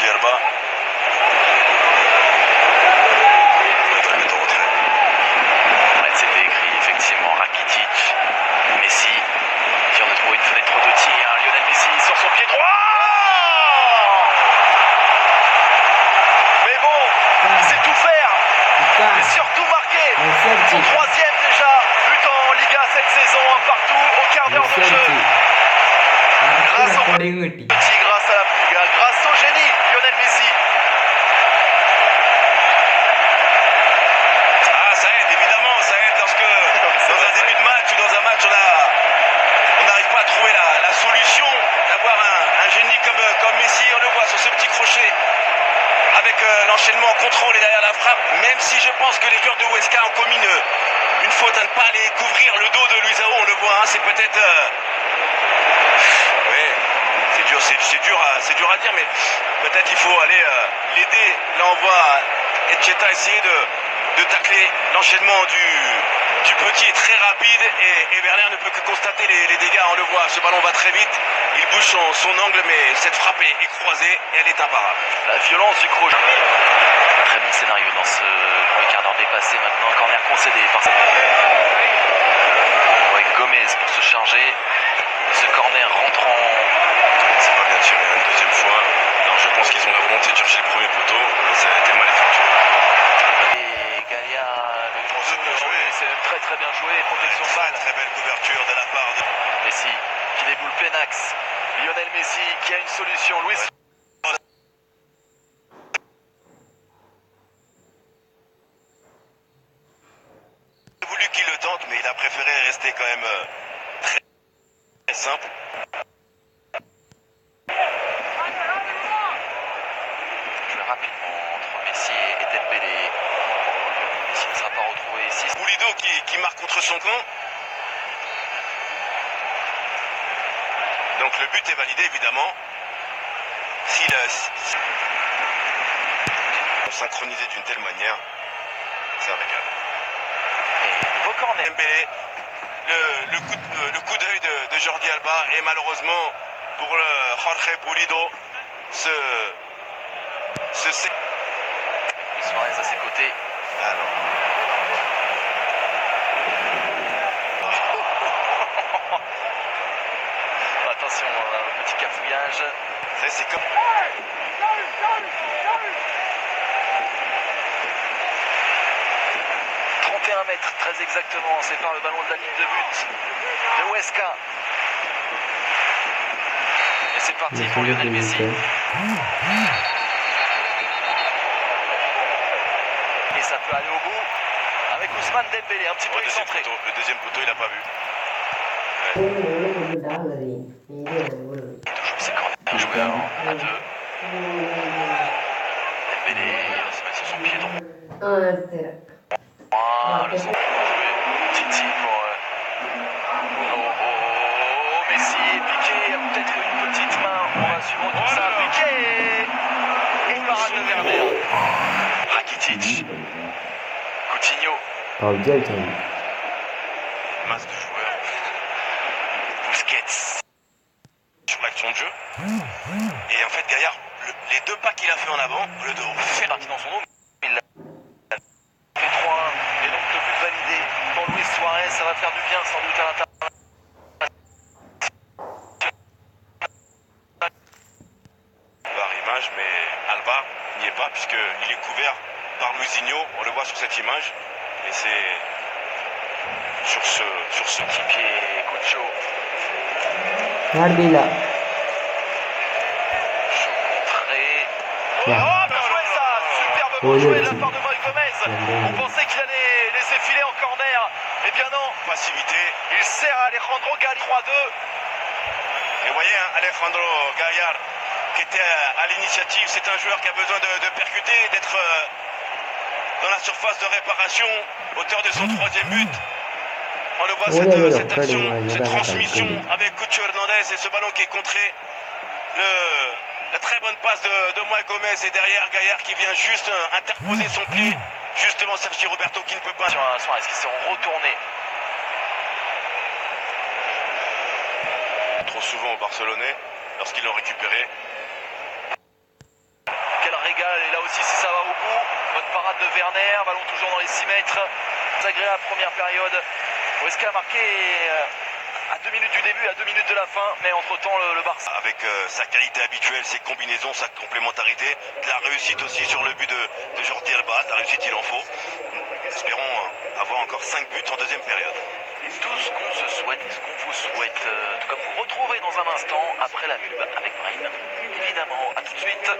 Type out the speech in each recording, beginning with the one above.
Jordi Alba. Il va le mettre en retrait. Ouais, c'était écrit effectivement Rakitic, Messi, vient de trouver une fenêtre de tir. Lionel Messi sur son pied droit. Mais bon, il sait tout faire. Et surtout marqué. Son troisième déjà, but en Liga cette saison, un partout au quart d'heure de jeu. Grâce au petit, grâce à la Pulga, grâce au génie, Lionel Messi. Ah, ça aide, évidemment, ça aide lorsque dans un début de match ou dans un match on n'arrive pas à trouver la solution d'avoir un génie comme Messi. On le voit sur ce petit crochet avec l'enchaînement en contrôle et derrière la frappe, même si je pense que les joueurs de Huesca ont commis une faute à ne pas aller couvrir le dos de Luisao, on le voit, hein, c'est peut-être... Oui, c'est dur à dire, mais peut-être il faut aller l'aider. Là on voit Etcheta essayer de tacler. L'enchaînement du petit est très rapide et Werner ne peut que constater les dégâts, on le voit, ce ballon va très vite, il bouge son angle, mais cette frappe est croisée et elle est imparable. La violence du crochet. Très bon scénario dans ce premier quart d'heure dépassé. Maintenant, corner concédé par avec Gomez pour se charger. Ce corner rentre en... C'est pas bien tiré une deuxième fois. Alors je pense qu'ils ont la volonté de chercher le premier poteau, ça a été mal effectué. Et Galia, c'est même très très bien joué. Protection de balle. Très belle couverture de la part de Messi qui déboule plein axe. Lionel Messi qui a une solution. Luis. Il a voulu qu'il le tente, mais il a préféré rester quand même très simple. Jouer rapidement entre Messi et Dembélé. Messi ne sera pas retrouvé ici. Pulido qui marque contre son camp. Donc le but est validé évidemment. S'il synchronisé d'une telle manière, c'est un régal. Nouveau corner. Dembélé, le coup d'œil de Jordi Alba et malheureusement pour Jorge Pulido ce Suarez à ses côtés. Alors. Attention, petit cafouillage. C'est comme... 31 mètres, très exactement, sépare le ballon de la ligne de but de Huesca. Et c'est parti pour Lionel Messi. Et ça peut aller au bout avec Ousmane Dembélé, un petit peu excentré. Le deuxième poteau, il n'a pas vu. Toujours ses corners joués à deux. Dembélé va se mettre sur son pied droit. Le centre joué. Titi pour Messi, Piqué, peut-être une petite main. On va suivre tout ça. Piqué et parade de Werner. Rakitic. Coutinho. Masse de joueurs. Busquets. Sur l'action de jeu. Et en fait, Gaillard, les deux pas qu'il a fait en avant, au lieu de faire Parti dans son dos, il l'a fait 3-1. Et donc le but validé pour Luis Suarez. Ça va faire du bien sans doute à l'intérieur. par image, mais Alba n'y est pas puisqu'il est couvert par Luisinho, on le voit sur cette image, et c'est sur ce Petit pied, coup de chaud. Nardila. Chaud contré. Ouais. Oh, bien joué ça. Superbement joué de la part de Moïse Gomez. On pensait qu'il allait laisser filer en corner. Eh bien non. passivité. Il sert à Alejandro Galli 3-2. Et vous voyez, hein, Alejandro Gaillard qui était à l'initiative, c'est un joueur qui a besoin de percuter, d'être dans la surface de réparation, auteur de son troisième but. On le voit, cette action, cette transmission avec Cucho Hernandez et ce ballon qui est contré. La très bonne passe de Moïse Gomez et derrière Gaillard qui vient juste interposer son pied. Justement Sergi Roberto qui ne peut pas. Sur un soir, est-ce qu'ils seront retournés? Trop souvent aux Barcelonais, lorsqu'ils l'ont récupéré. Huesca, ballon toujours dans les 6 mètres. Agréable première période. Huesca a marqué à 2 minutes du début, à 2 minutes de la fin, mais entre-temps le Barça. Avec sa qualité habituelle, ses combinaisons, sa complémentarité, de la réussite aussi sur le but de Jordi Alba. De la réussite, il en faut. Espérons avoir encore 5 buts en deuxième période. Tout ce qu'on se souhaite et ce qu'on vous souhaite, tout comme vous retrouver dans un instant après la pub avec Brahim. Évidemment, à tout de suite.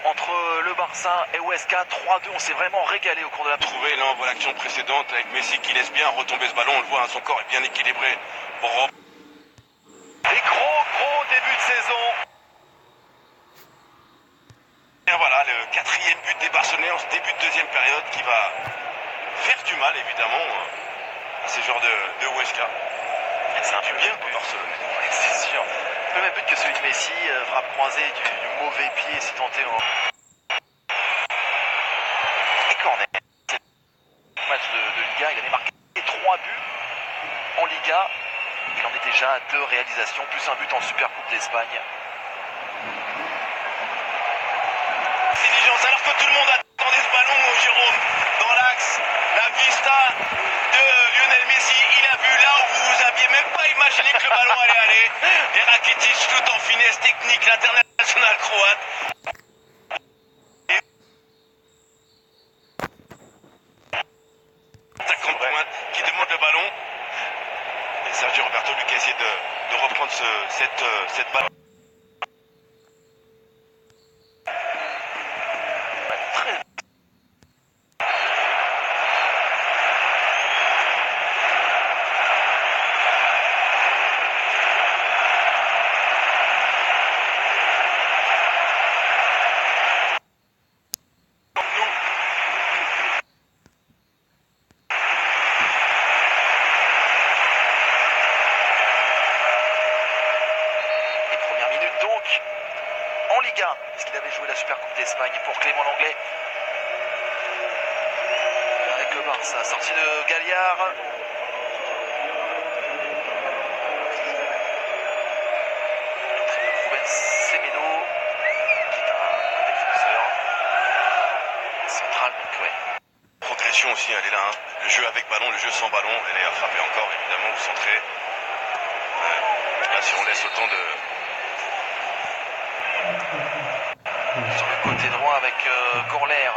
Entre le Barça et Huesca, 3-2, on s'est vraiment régalé au cours de la partie. Là on voit l'action précédente avec Messi qui laisse bien retomber ce ballon, on le voit, son corps est bien équilibré. Et gros début de saison. Et voilà, le 4e but des Barcelonais en ce début de deuxième période qui va faire du mal évidemment à ces joueurs de Huesca. C'est un peu bien pour Barcelone. C'est sûr. Le même but que celui de Messi, frappe croisée du mauvais pied si tenté. Et corner. Match de Liga, il a marqué 3 buts en Liga. Il en est déjà à 2 réalisations, plus un but en Supercoupe d'Espagne. Intelligence, alors que tout le monde attendait ce ballon, Jérôme, dans l'axe, la vista de Lionel Messi, il a vu là où vous aviez même pas imaginé que le ballon allait aller. Et Rakitic tout en finesse technique, l'international croate. Attaquant de pointe qui demande le ballon. Et Sergio Roberto lui qui a essayé de reprendre cette balle. Parce qu'il avait joué la Supercoupe d'Espagne pour Clément Langlais. Avec le Barça, sortie de Galliard. Entrée de Rubén Semedo, qui est un défenseur central. Donc, ouais. Progression aussi, elle est là. Hein. Le jeu avec ballon, le jeu sans ballon. Elle est à frapper encore, évidemment, vous centrez. Là, si on laisse autant de... Sur le côté droit avec Corler.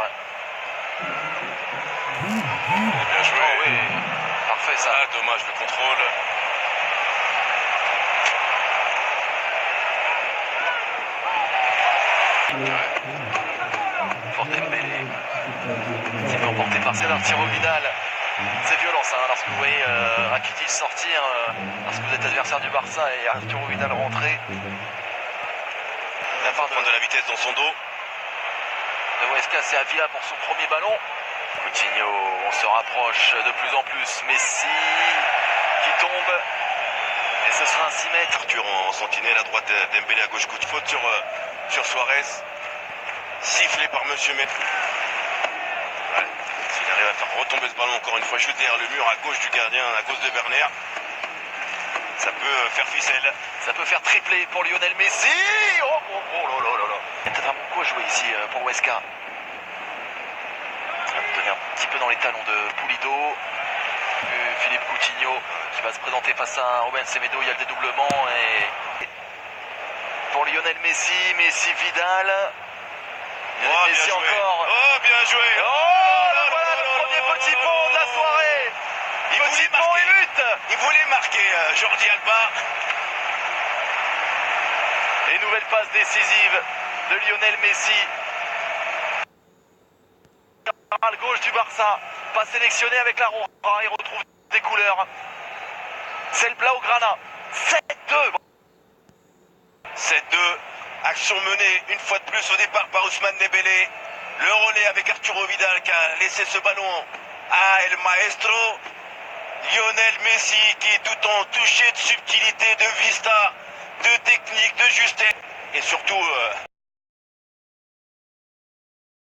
Bien joué. Oh, oui. Parfait ça. Ah, dommage le contrôle. Fort Dembélé. C'est bien emporté par Arturo Vidal. C'est violent ça, hein, lorsque vous voyez Rakitic sortir, lorsque vous êtes adversaire du Barça et Arturo Vidal rentrer. Il va prendre de la vitesse dans son dos. Le Huesca, c'est Avila pour son premier ballon. Coutinho, on se rapproche de plus en plus. Messi qui tombe. Et ce sera un 6 mètres. Arthur en sentinelle à droite, Dembélé à gauche. Coup de faute sur Suarez. Sifflé par Monsieur Maître. Ouais. S'il arrive à faire retomber ce ballon encore une fois juste derrière le mur à gauche du gardien, à gauche de Werner, ça peut faire ficelle. Ça peut faire tripler pour Lionel Messi. Oh là là là là. Il y a peut-être un coup à jouer ici pour Huesca. Ça va me donner un petit peu dans les talons de Pulido. Philippe Coutinho qui va se présenter face à Rubén Semedo. Il y a le dédoublement et pour Lionel Messi, Messi Vidal. Lionel Messi encore. Oh bien joué. Oh voilà le premier petit pont de la soirée. Petit pont et but. Il voulait marquer Jordi Alba. Et nouvelle passe décisive de Lionel Messi. À gauche du Barça, pas sélectionné avec la Roja, il retrouve des couleurs. C'est le Blaugrana. 7-2. 7-2. Action menée une fois de plus au départ par Ousmane Dembélé. Le relais avec Arturo Vidal qui a laissé ce ballon à El Maestro. Lionel Messi qui tout en touché de subtilité, de vista, de technique, de justesse et surtout